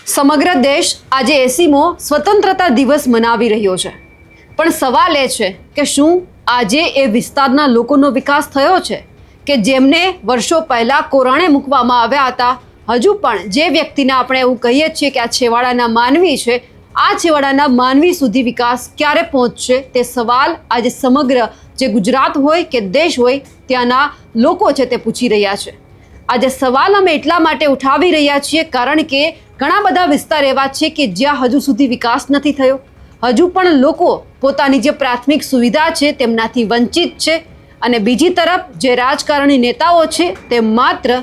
સમગ્ર દેશ આજે 80મો સ્વતંત્રતા દિવસ મનાવી રહ્યો છે, પણ સવાલ એ છે કે શું આજે એ વિસ્તારના લોકોનો વિકાસ થયો છે કે જેમને વર્ષો પહેલા કોરાણે મૂકવામાં આવ્યા હતા? હજુ પણ જે વ્યક્તિને આપણે એવું કહીએ છીએ કે આ છેવાડાના માનવી છે, આ છેવાડાના માનવી સુધી વિકાસ ક્યારે પહોંચશે તે સવાલ આજે સમગ્ર જે ગુજરાત હોય કે દેશ હોય ત્યાંના લોકો છે તે પૂછી રહ્યા છે. આજે સવાલ અમે એટલા માટે ઉઠાવી રહ્યા છીએ કારણ કે ઘણા બધા વિસ્તાર એવા છે કે જ્યાં હજુ સુધી વિકાસ નથી થયો. હજુ પણ લોકો પોતાની જે પ્રાથમિક સુવિધા છે તેમનાથી વંચિત છે, અને બીજી તરફ જે રાજકારણી નેતાઓ છે તે માત્ર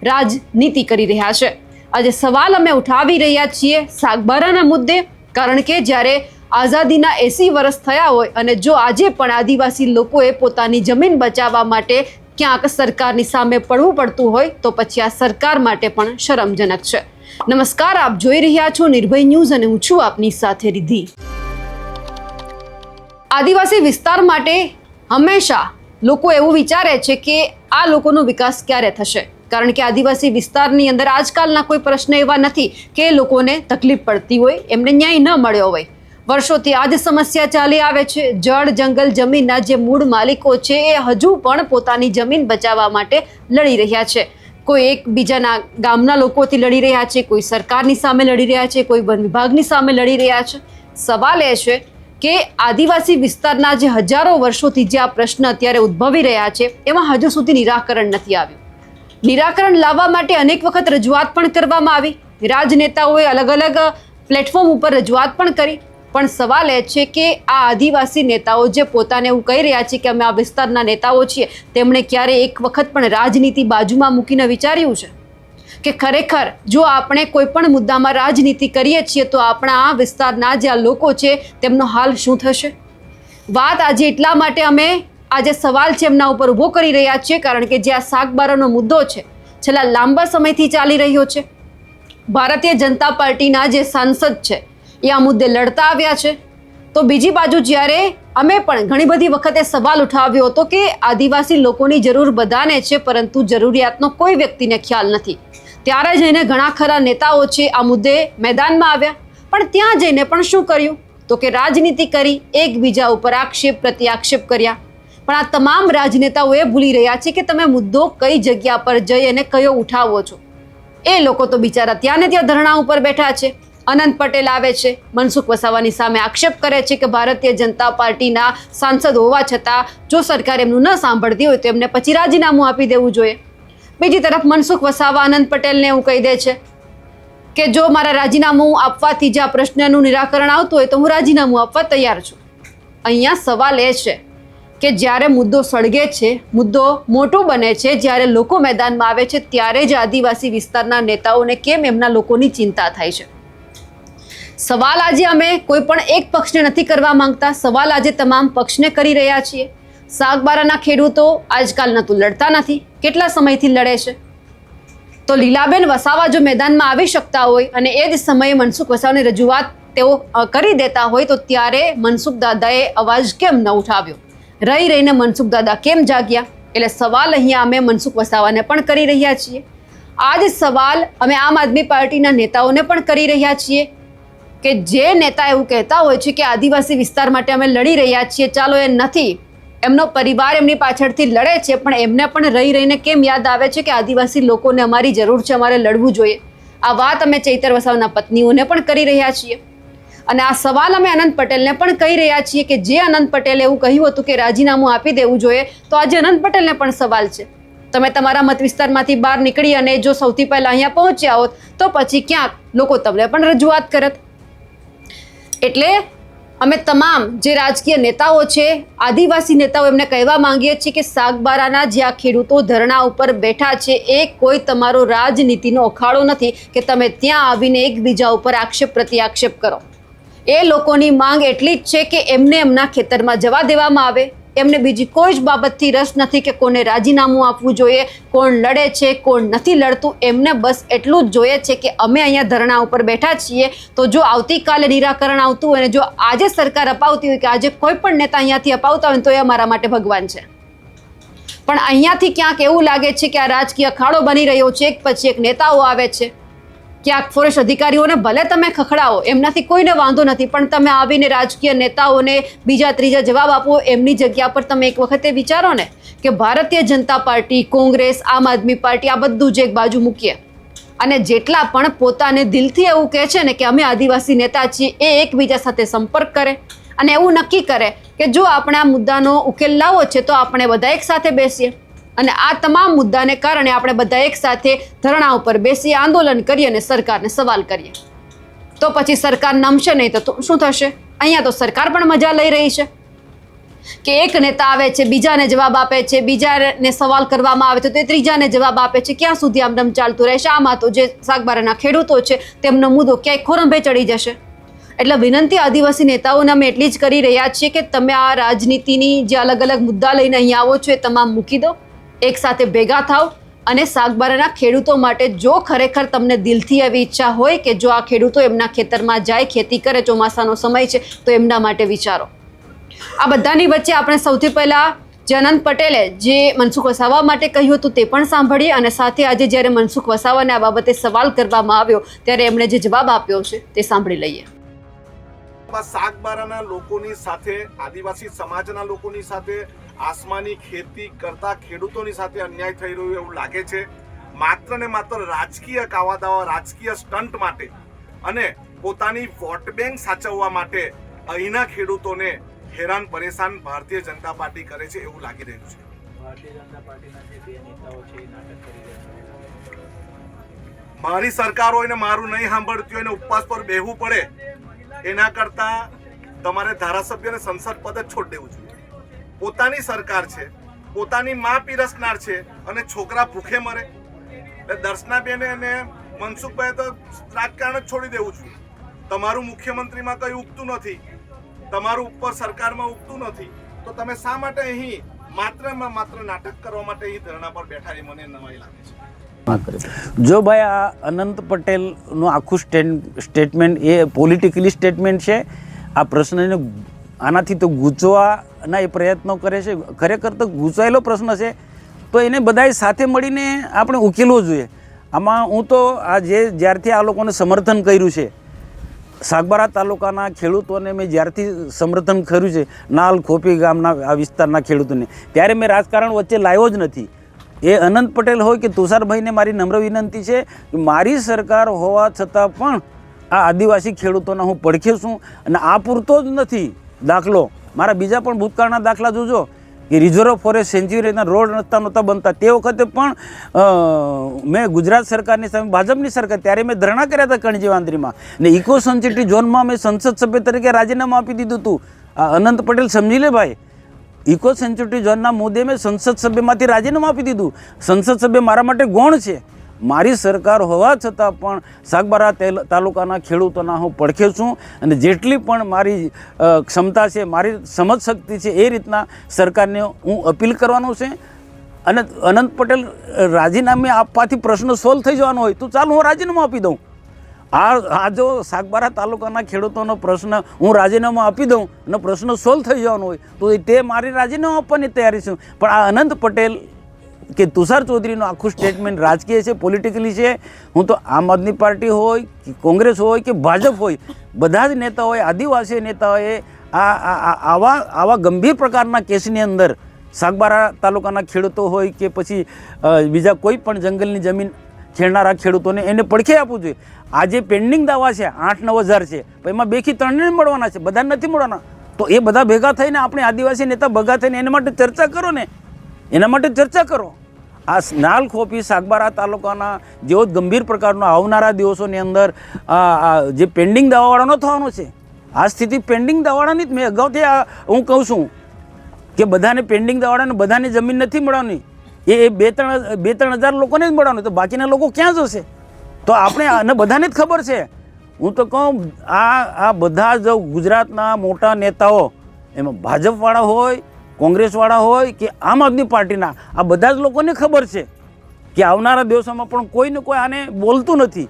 રાજનીતિ કરી રહ્યા છે. આજે સવાલ અમે ઉઠાવી રહ્યા છીએ સાગબારાના મુદ્દે, કારણ કે જ્યારે આઝાદીના 80 વર્ષ થયા હોય અને જો આજે પણ આદિવાસી લોકોએ પોતાની જમીન બચાવવા માટે ક્યાંક સરકારની સામે પડવું પડતું હોય તો પછી આ સરકાર માટે પણ શરમજનક છે. નમસ્કાર, આપ જોઈ રહ્યા છો નિર્ભય ન્યૂઝ અને હું છું આપની સાથે રિદ્ધિ. આદિવાસી વિસ્તાર માટે હંમેશા લોકો એવું વિચારે છે કે આ લોકોનો વિકાસ ક્યારે થશે, કારણ કે આદિવાસી વિસ્તારની અંદર આજકાલના કોઈ પ્રશ્ન એવા નથી કે લોકોને તકલીફ પડતી હોય, એમને ન્યાય ન મળ્યો હોય. વર્ષોથી આ જ સમસ્યા ચાલી આવે છે. જળ, જંગલ, જમીનના જે મૂળ માલિકો છે એ હજુ પણ પોતાની જમીન બચાવવા માટે લડી રહ્યા છે. કોઈ એકબીજાના ગામના લોકોથી લડી રહ્યા છે, કોઈ સરકારની સામે લડી રહ્યા છે, કોઈ વન વિભાગની સામે લડી રહ્યા છે. સવાલ એ છે કે આદિવાસી વિસ્તારના જે હજારો વર્ષોથી જે આ પ્રશ્ન અત્યારે ઉદ્ભવી રહ્યા છે એમાં હજુ સુધી નિરાકરણ નથી આવ્યું. નિરાકરણ લાવવા માટે અનેક વખત રજૂઆત પણ કરવામાં આવી, રાજનેતાઓએ અલગ અલગ પ્લેટફોર્મ ઉપર રજૂઆત પણ કરી, પણ સવાલ એ છે કે આ આદિવાસી નેતાઓ જે પોતાને એવું કહી રહ્યા છે કે અમે આ વિસ્તારના નેતાઓ છીએ, તેમણે ક્યારે એક વખત પણ રાજનીતિ બાજુમાં મૂકીને વિચાર્યું છે કે ખરેખર જો આપણે કોઈ પણ મુદ્દામાં રાજનીતિ કરીએ છીએ તો આપણા આ વિસ્તારના જે આ લોકો છે તેમનો હાલ શું થશે? વાત આજે એટલા માટે અમે આજે સવાલ છે એમના ઉપર ઊભો કરી રહ્યા છીએ કારણ કે જે આ સાગબારાનો મુદ્દો છે છેલ્લા લાંબા સમયથી ચાલી રહ્યો છે. ભારતીય જનતા પાર્ટીના જે સાંસદ છે એ આ મુદ્દે લડતા આવ્યા છે, તો બીજી બાજુ જ્યારે અમે પણ ઘણી બધી વખતે સવાલ ઉઠાવ્યો હતો કે આદિવાસી લોકોની જરૂર બધાને છે પરંતુ જરૂરિયાતનો કોઈ વ્યક્તિને ખ્યાલ નથી, ત્યારે જઈને ઘણા ખરા નેતાઓ છે આ મુદ્દે મેદાનમાં આવ્યા, પણ ત્યાં જઈને પણ શું કર્યું તો કે રાજનીતિ કરી, એકબીજા ઉપર આક્ષેપ પ્રતિ આક્ષેપ કર્યા. પણ આ તમામ રાજનેતાઓ એ ભૂલી રહ્યા છે કે તમે મુદ્દો કઈ જગ્યા પર જઈ અને કયો ઉઠાવો છો. એ લોકો તો બિચારા ત્યાં ને ત્યાં ધરણા ઉપર બેઠા છે. અનંત પટેલ આવે છે, મનસુખ વસાવાની સામે આક્ષેપ કરે છે કે ભારતીય જનતા પાર્ટીના સાંસદ હોવા છતાં જો સરકાર એમનું ન સાંભળતી હોય તો એમને પછી રાજીનામું આપી દેવું જોઈએ. બીજી તરફ મનસુખ વસાવા અનંત પટેલને એવું કહી દે છે કે જો મારા રાજીનામું આપવાથી જે આ પ્રશ્નનું નિરાકરણ આવતું હોય તો હું રાજીનામું આપવા તૈયાર છું. અહીંયા સવાલ એ છે કે જ્યારે મુદ્દો સળગે છે, મુદ્દો મોટો બને છે, જ્યારે લોકો મેદાનમાં આવે છે ત્યારે જ આદિવાસી વિસ્તારના નેતાઓને કેમ એમના લોકોની ચિંતા થાય છે? સવાલ આજે અમે કોઈ પણ એક પક્ષને નથી કરવા માંગતા, સવાલ આજે તમામ પક્ષને કરી રહ્યા છીએ. સાગબારાના ખેડૂતો આજકાલના તો લડતા નથી, કેટલા સમયથી લડે છે? તો લીલાબેન વસાવા જો મેદાનમાં આવી શકતા હોય અને એ જ સમયે મનસુખ વસાવાની રજૂઆત તેઓ કરી દેતા હોય તો ત્યારે મનસુખ દાદાએ અવાજ કેમ ન ઉઠાવ્યો? રહી રહીને મનસુખ દાદા કેમ જાગ્યા? એટલે સવાલ અહીંયા અમે મનસુખ વસાવાને પણ કરી રહ્યા છીએ. આ જ સવાલ અમે આમ આદમી પાર્ટીના નેતાઓને પણ કરી રહ્યા છીએ કે જે નેતા એવું કહેતા હોય છે કે આદિવાસી વિસ્તાર માટે અમે લડી રહ્યા છીએ, ચાલો એ નથી, એમનો પરિવાર એમની પાછળથી લડે છે, પણ એમને પણ રહી રહીને કેમ યાદ આવે છે કે આદિવાસી લોકોને અમારી જરૂર છે, અમારે લડવું જોઈએ? આ વાત અમે ચૈતર વસાવાના પત્નીઓને પણ કરી રહ્યા છીએ, અને આ સવાલ અમે અનંત પટેલને પણ કહી રહ્યા છીએ કે જે અનંત પટેલે એવું કહ્યું હતું કે રાજીનામું આપી દેવું જોઈએ, તો આજે અનંત પટેલને પણ સવાલ છે. તમે તમારા મત વિસ્તારમાંથી બહાર નીકળી અને જો સૌથી પહેલાં અહીંયા પહોંચ્યા હોત તો પછી ક્યાંક લોકો તમને પણ રજૂઆત કરત. એટલે અમે તમામ જે રાજકીય નેતાઓ છે, આદિવાસી નેતાઓ, એમને કહેવા માંગીએ છીએ કે સાગબારાના જે આ ખેડૂતો ધરણા ઉપર બેઠા છે એ કોઈ તમારો રાજનીતિનો અખાડો નથી કે તમે ત્યાં આવીને એકબીજા ઉપર આક્ષેપ પ્રતિ આક્ષેપ કરો. એ લોકોની માંગ એટલી જ છે કે એમને એમના ખેતરમાં જવા દેવામાં આવે. એમને બીજી કોઈ જ બાબતથી રસ નથી કે કોને રાજીનામું આપવું જોઈએ, કોણ લડે છે, કોણ નથી લડતું. એમને બસ એટલું જ જોઈએ છે કે અમે અહીંયા ધરણા ઉપર બેઠા છીએ, તો જો આવતીકાલે નિરાકરણ આવતું હોય અને જો આજે સરકાર અપાવતી હોય કે આજે કોઈ પણ નેતા અહીંયાથી અપાવતા હોય તો એ અમારા માટે ભગવાન છે. પણ અહીંયાથી ક્યાંક એવું લાગે છે કે આ રાજકીય અખાડો બની રહ્યો છે, એક પછી એક નેતાઓ આવે છે. ક્યાંક ફોરેસ્ટ અધિકારીઓને ભલે તમે ખખડાવો, એમનાથી કોઈને વાંધો નથી, પણ તમે આવીને રાજકીય નેતાઓને બીજા ત્રીજા જવાબ આપો. એમની જગ્યા પર તમે એક વખતે વિચારો ને કે ભારતીય જનતા પાર્ટી, કોંગ્રેસ, આમ આદમી પાર્ટી આ બધું જ એક બાજુ મૂકીએ અને જેટલા પણ પોતાને દિલથી એવું કહે છે ને કે અમે આદિવાસી નેતા છીએ, એ એકબીજા સાથે સંપર્ક કરે અને એવું નક્કી કરે કે જો આપણે આ મુદ્દાનો ઉકેલ લાવવો છે તો આપણે બધા એક સાથે બેસીએ અને આ તમામ મુદ્દાને કારણે આપણે બધા એક સાથે ધરણા ઉપર બેસી આંદોલન કરીએ અને સરકારને સવાલ કરીએ. તો પછી સરકાર નમશે નહીં તો શું થશે? અહીંયા તો સરકાર પણ મજા લઈ રહી છે કે એક નેતા આવે છે, બીજાને જવાબ આપે છે, બીજાને સવાલ કરવામાં આવે છે તો એ ત્રીજાને જવાબ આપે છે. ક્યાં સુધી આમ ચાલતું રહેશે? આમાં તો જે શાકબારાના ખેડૂતો છે તેમનો મુદ્દો ક્યાંય ખોરંભે ચડી જશે. એટલે વિનંતી આદિવાસી નેતાઓને અમે એટલી જ કરી રહ્યા છીએ કે તમે આ રાજનીતિની જે અલગ અલગ મુદ્દા લઈને અહીંયા આવો છો એ તમામ મૂકી દો, એક સાથે ભેગા થાવ અને શાકબારાના ખેડૂતો માટે જો ખરેખર તમને દિલથી એવી ઈચ્છા હોય કે જો આ ખેડૂતો એમના ખેતરમાં જાય, ખેતી કરે, ચોમાસાનો સમય છે તો એમના માટે વિચારો. આ બધાની વચ્ચે આપણે સૌથી પહેલાં જે અનંત પટેલે જે મનસુખ વસાવા માટે કહ્યું હતું તે પણ સાંભળીએ અને સાથે આજે જ્યારે મનસુખ વસાવાને આ બાબતે સવાલ કરવામાં આવ્યો ત્યારે એમણે જે જવાબ આપ્યો છે તે સાંભળી લઈએ. શાકબારાના લોકોની સાથે, આદિવાસી સમાજના લોકોની સાથે, આસમાની ખેતી કરતા ખેડૂતોની સાથે અન્યાય થઈ રહ્યો એવું લાગે છે. માત્ર ને માત્ર રાજકીય કાવાદાવા, રાજકીય સ્ટન્ટ માટે અને પોતાની વોટ બેંક સાચવવા માટે અહીંના ખેડૂતોને હેરાન પરેશાન ભારતીય જનતા પાર્ટી કરે છે એવું લાગી રહ્યું છે. ભારતીય જનતા પાર્ટીના જે બે નેતાઓ છે એ નાટક કરી રહ્યા છે. મારી સરકાર હોય ને મારું નહીં સાંભળતી હોય ને ઉપવાસ પર બેહવું પડે એના કરતા તમારે ધારાસભ્યને સંસદ પદ જ છોડી દેવું જોઈએ. પોતાની સરકાર છે, પોતાની માં પીરસનાર છે અને છોકરા ભૂખે મરે. એટલે દર્શનાબેન અને મનસુખભાઈ તો રાજકારણ જ છોડી દેવું જોઈએ. તમારું મુખ્યમંત્રીમાં કંઈ ઉગતું નથી, તમારું ઉપર સરકારમાં ઉગતું નથી, તો તમે શા માટે અહીં માત્ર નાટક કરવા માટે અહીં ધરણા પર બેઠા એ મને નવાઈ લાગે છે. જો ભાઈ આ અનંત પટેલનું આખું સ્ટેટમેન્ટ એ પોલિટિકલી સ્ટેટમેન્ટ છે. આ પ્રશ્નને આનાથી તો ગૂંચવાના એ પ્રયત્નો કરે છે. ખરેખર તો ગૂંચવાયેલો પ્રશ્ન છે તો એને બધાએ સાથે મળીને આપણે ઉકેલવો જોઈએ. આમાં હું તો આ જ્યારથી આ લોકોને સમર્થન કર્યું છે, સાગબારા તાલુકાના ખેડૂતોને મેં જ્યારથી સમર્થન કર્યું છે, નાલ ખોપી ગામના આ વિસ્તારના ખેડૂતોને, ત્યારે મેં રાજકારણ વચ્ચે લાવ્યો જ નથી. એ અનંત પટેલ હોય કે તુષારભાઈને મારી નમ્ર વિનંતી છે કે મારી સરકાર હોવા છતાં પણ આ આદિવાસી ખેડૂતોના હું પડખે છું. અને આ પૂરતો જ નથી દાખલો, મારા બીજા પણ ભૂતકાળના દાખલા જોજો કે રિઝર્વ ફોરેસ્ટ સેન્ચ્યુરીના રોડ રસ્તા નહોતા બનતા તે વખતે પણ મેં ગુજરાત સરકારની સામે, ભાજપની સરકાર, ત્યારે મેં ધરણા કર્યા હતા કણજી વાંદરીમાં ને ઇકો સેન્સિટિવ ઝોનમાં મેં સંસદ સભ્ય તરીકે રાજીનામું આપી દીધું હતું. આ અનંત પટેલ સમજી લે ભાઈ, ઇકો સેન્સિટિવ ઝોનના મુદ્દે મેં સંસદ સભ્યમાંથી રાજીનામું આપી દીધું. સંસદ સભ્ય મારા માટે ગૌણ છે. મારી સરકાર હોવા છતાં પણ સાગબારા તાલુકાના ખેડૂતોના હું પડખે છું અને જેટલી પણ મારી ક્ષમતા છે, મારી સમજ શક્તિ છે એ રીતના સરકારને હું અપીલ કરવાનો છે. અને અનંત પટેલ રાજીનામે આપવાથી પ્રશ્ન સોલ્વ થઈ જવાનો હોય તો ચાલો હું રાજીનામું આપી દઉં. આ જો સાગબારા તાલુકાના ખેડૂતોનો પ્રશ્ન હું રાજીનામું આપી દઉં અને પ્રશ્ન સોલ્વ થઈ જવાનો હોય તો તે મારી રાજીનામું આપવાની તૈયારી છું. પણ આ અનંત પટેલ કે તુષાર ચૌધરીનું આખું સ્ટેટમેન્ટ રાજકીય છે, પોલિટિકલી છે. હું તો આમ આદમી પાર્ટી હોય કે કોંગ્રેસ હોય કે ભાજપ હોય, બધા જ નેતાઓએ, આદિવાસી નેતાઓએ આવા ગંભીર પ્રકારના કેસની અંદર સાગબારા તાલુકાના ખેડૂતો હોય કે પછી બીજા કોઈ પણ જંગલની જમીન ખેડનારા ખેડૂતોને એને પડખે આપવું જોઈએ. આ જે પેન્ડિંગ દાવા છે 8-9 હજાર છે, એમાં 2 થી 3 મળવાના છે, બધા નથી મળવાના. તો એ બધા ભેગા થઈને આપણે આદિવાસી નેતા ભેગા થઈને એના માટે ચર્ચા કરો ને, એના માટે ચર્ચા કરો. આ નાલ ખોપી સાગબારા તાલુકાના જેવો જ ગંભીર પ્રકારનો આવનારા દિવસોની અંદર જે પેન્ડિંગ દાવાવાળાનો થવાનો છે. આ સ્થિતિ પેન્ડિંગ દાવાળાની જ મેં અગાઉથી હું કહું છું કે બધાને પેન્ડિંગ દાવાળાને બધાને જમીન નથી મળવાની, એ 2-3 હજાર લોકોને જ મળવાનું, તો બાકીના લોકો ક્યાં જશે? તો આપણે આને બધાને જ ખબર છે. હું તો કહું આ બધા જ ગુજરાતના મોટા નેતાઓ, એમાં ભાજપવાળા હોય, કોંગ્રેસવાળા હોય કે આમ આદમી પાર્ટીના, આ બધા જ લોકોને ખબર છે કે આવનારા દિવસોમાં પણ કોઈને કોઈ આને બોલતું નથી.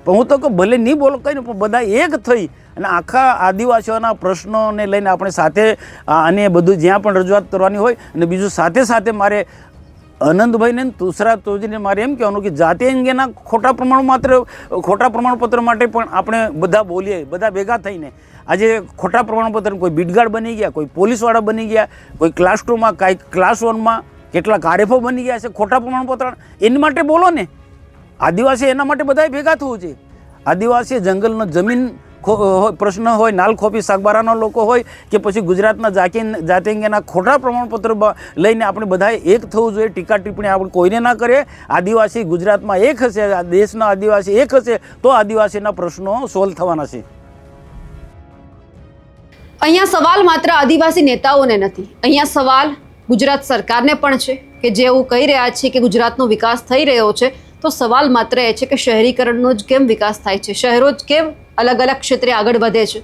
પણ હું તો કહું ભલે નહીં બોલો કંઈ નહીં, પણ બધા એક થઈ અને આખા આદિવાસીઓના પ્રશ્નોને લઈને આપણે સાથે અને બધું જ્યાં પણ રજૂઆત કરવાની હોય અને બીજું સાથે મારે અનંતભાઈને ને તુષાર ચૌધરીને મારે એમ કહેવાનું કે જાતિ અંગેના ખોટા પ્રમાણપત્ર માટે પણ આપણે બધા બોલીએ, બધા ભેગા થઈને આજે ખોટા પ્રમાણપત્ર કોઈ બીટગાર્ડ બની ગયા, કોઈ પોલીસવાળા બની ગયા, કોઈ ક્લાસ 2માં, કાંઈ ક્લાસ 1માં કેટલા કાર્યફો બની ગયા છે ખોટા પ્રમાણપત્ર. એની માટે બોલો ને. આદિવાસી એના માટે બધાએ ભેગા થવું છે. આદિવાસી જંગલનો જમીન પ્રશ્ન હોય, નાલખોપી સાગબારાના લોકો હોય કે પછી ગુજરાતના જાતિ અંગેના ખોટા પ્રમાણપત્ર લઈને આપણે બધાએ એક થવું જોઈએ. ટીકા ટિપ્પણી આપણે કોઈને ના કરીએ. આદિવાસી ગુજરાતમાં એક હશે, દેશના આદિવાસી એક હશે તો આદિવાસીના પ્રશ્નો સોલ્વ થવાના છે. અહીંયા સવાલ માત્ર આદિવાસી નેતાઓને નથી, અહીંયા સવાલ ગુજરાત સરકારને પણ છે કે જે એવું કહી રહ્યા છે કે ગુજરાતનો વિકાસ થઈ રહ્યો છે, તો સવાલ માત્ર એ છે કે શહેરીકરણનો જ કેમ વિકાસ થાય છે, શહેરો જ કેમ અલગ અલગ ક્ષેત્રે આગળ વધે છે.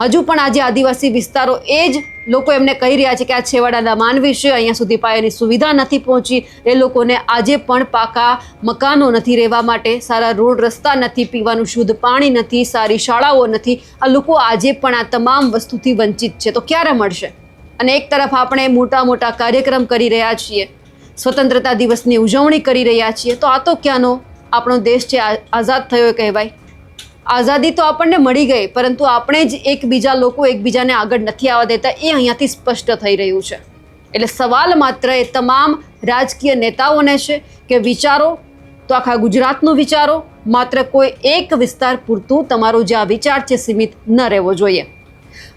હજુ પણ આજે આદિવાસી વિસ્તારો એ જ લોકો એમને કહી રહ્યા છે કે આ છેવાડાના માનવી છે, અહીંયા સુધી પાયાની સુવિધા નથી પહોંચી, એ લોકોને આજે પણ પાકા મકાનો નથી રહેવા માટે, સારા રોડ રસ્તા નથી, પીવાનું શુદ્ધ પાણી નથી, સારી શાળાઓ નથી. આ લોકો આજે પણ આ તમામ વસ્તુથી વંચિત છે. તો ક્યારે મળશે? અને એક તરફ આપણે મોટા મોટા કાર્યક્રમ કરી રહ્યા છીએ, સ્વતંત્રતા દિવસની ઉજવણી કરી રહ્યા છીએ, તો આ તો ક્યાંનો આપણો દેશ છે, આઝાદ થયો કહેવાય. આઝાદી તો આપણને મળી ગઈ, પરંતુ આપણે જ એકબીજા લોકો એકબીજાને આગળ નથી આવવા દેતા, એ અહીંયાથી સ્પષ્ટ થઈ રહ્યું છે. એટલે સવાલ માત્ર એ તમામ રાજકીય નેતાઓને છે કે વિચારો તો આખા ગુજરાતનું વિચારો, માત્ર કોઈ એક વિસ્તાર પૂરતું તમારો જે આ વિચાર છે સીમિત ન રહેવો જોઈએ.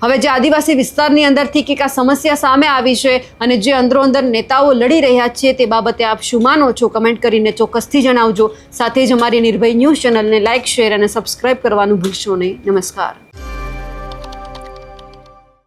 હવે જે આદિવાસી વિસ્તારની અંદરથી કંઈક આ સમસ્યા સામે આવી છે અને જે અંદરો અંદર નેતાઓ લડી રહ્યા છે તે બાબતે આપ શું માનો છો? કમેન્ટ કરીને ચોક્કસથી જણાવજો. સાથે જ અમારી નિર્ભય ન્યૂઝ ચેનલને લાઇક, શેર અને સબસ્ક્રાઇબ કરવાનું ભૂલશો નહીં. નમસ્કાર.